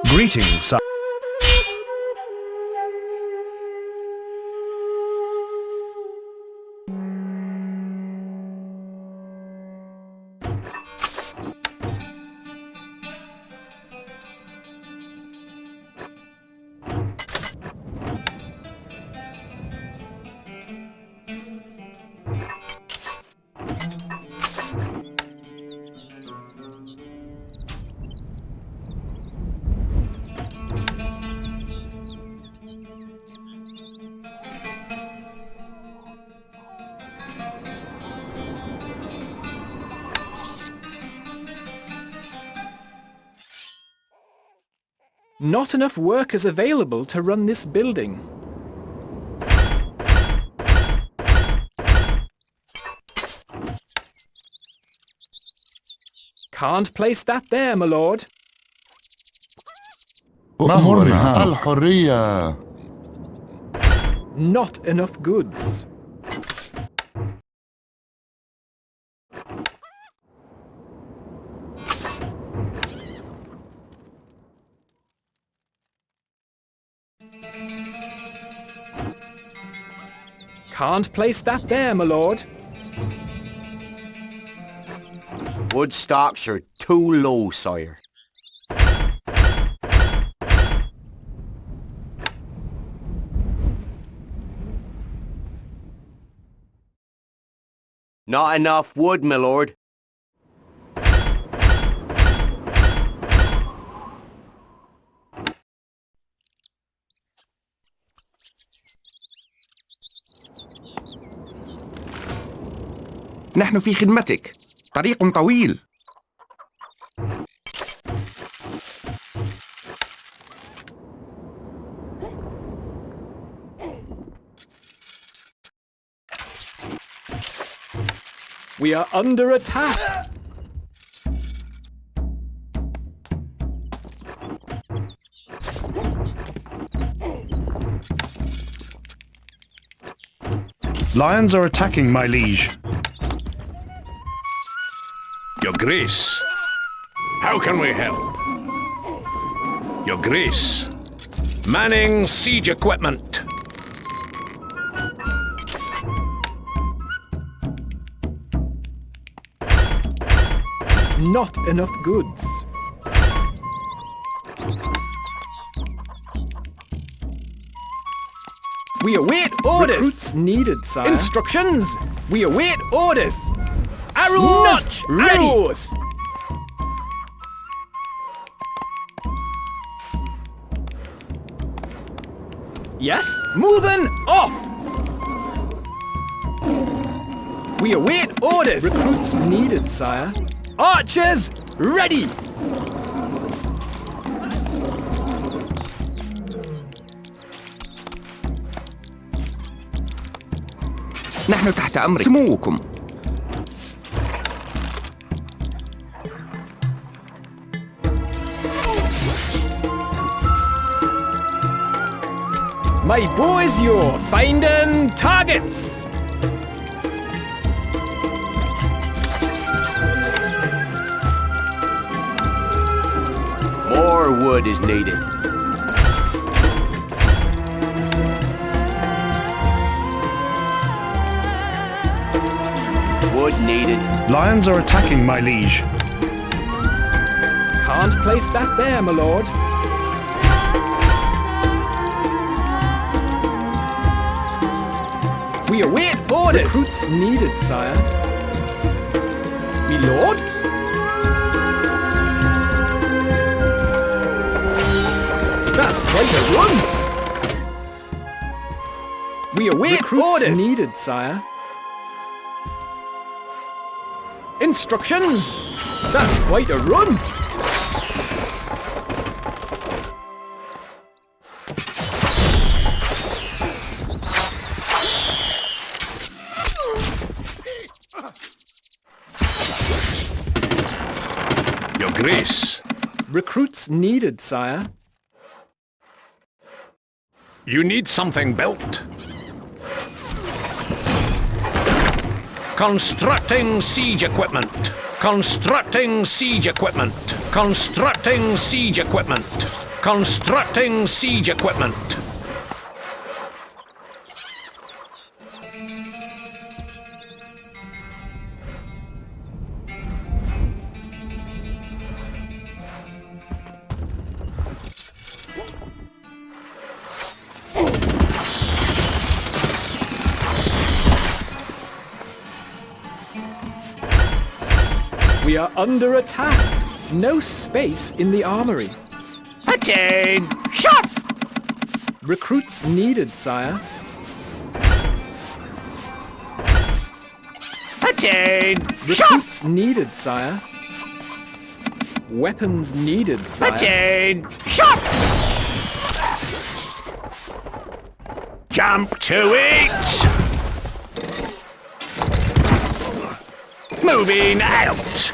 Greetings, sire. Not enough workers available to run this building. Can't place that there, my lord. أمورنا الحرية. Not enough goods. Can't place that there, my lord. Wood stocks are too low, sire. Not enough wood, my lord. نحن في خدمتك. طريق طويل. We are under attack. Lions are attacking, my liege. Your Grace, how can we help? Your Grace, manning siege equipment. Not enough goods. We await orders. Recruits needed, sire. Instructions. We await orders. Arrows ready. Arrows. Yes, moving off. We await orders. Recruits needed, sire. Archers ready. نحن تحت أمرك سموكم. My bow is yours. Finding targets. More wood is needed. Wood needed. Lions are attacking, my liege. Can't place that there, my lord. We await orders. Recruits needed, sire. Me lord? That's quite a run. We await Recruits orders. Needed, sire. Instructions. That's quite a run. Your Grace. Recruits needed, sire. You need something built. Constructing siege equipment. Constructing siege equipment. Constructing siege equipment. Constructing siege equipment. We are under attack. No space in the armory. Attain! Shot! Recruits needed, sire. Attain! Recruits needed, sire. Weapons needed, sire. Attain! Shot! Jump to it! Moving out!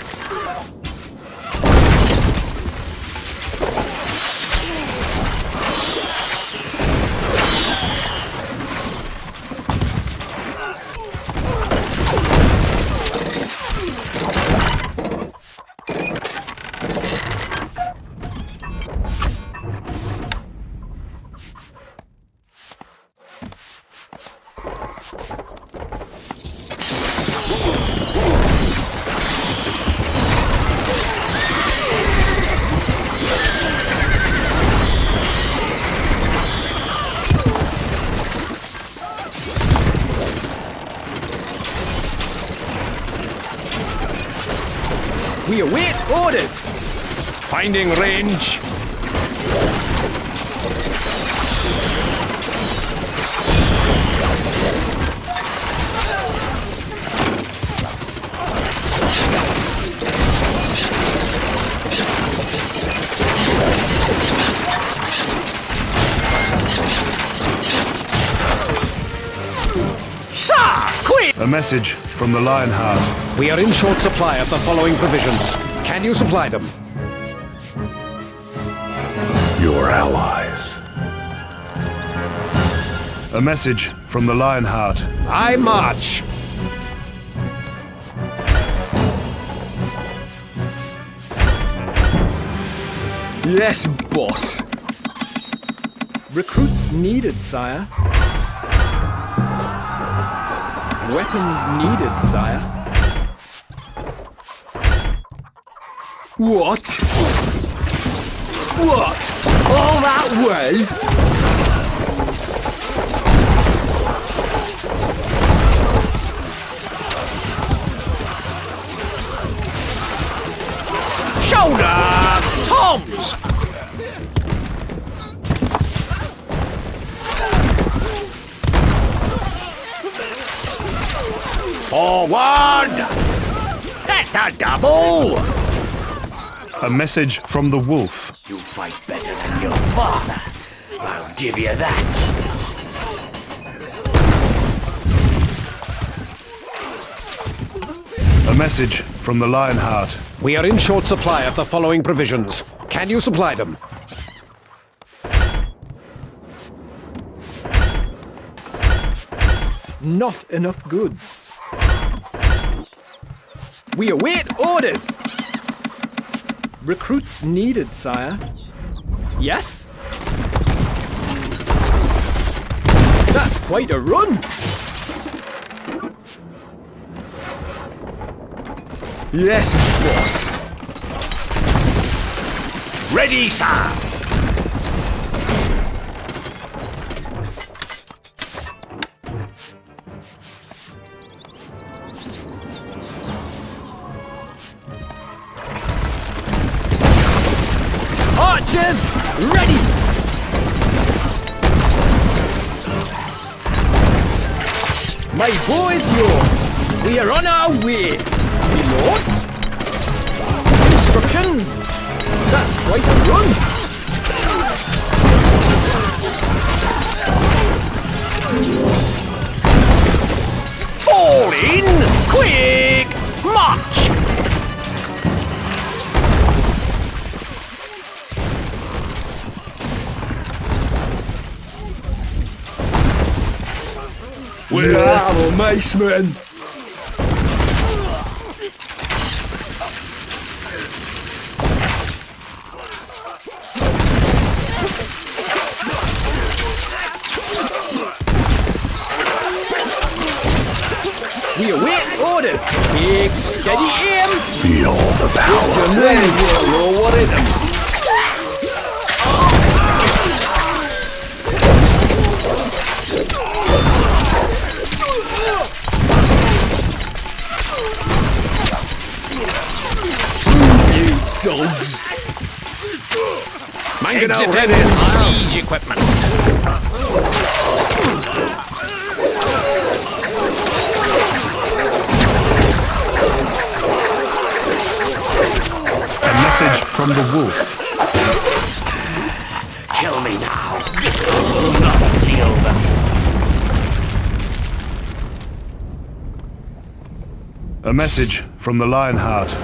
We await orders. Finding range. A message from the Lionheart. We are in short supply of the following provisions. Can you supply them? Your allies. A message from the Lionheart. I march. Yes, boss. Recruits needed, sire. Weapons needed, sire. What? What? All that way? Shoulder! Toms! Forward! That's a double! A message from the Wolf. You fight better than your father. I'll give you that. A message from the Lionheart. We are in short supply of the following provisions. Can you supply them? Not enough goods. We await orders. Recruits needed, sire. Yes? That's quite a run. Yes, boss. Ready, sir! Archers, ready! My bow is yours. We are on our way. My lord? Instructions? That's quite a run. Fall in! Quick! March! Bravo, maceman! Take steady aim. Feel the power. Dogs. Exiting siege equipment. A message from the wolf. Kill me now. Not yield them. A message from the Lionheart.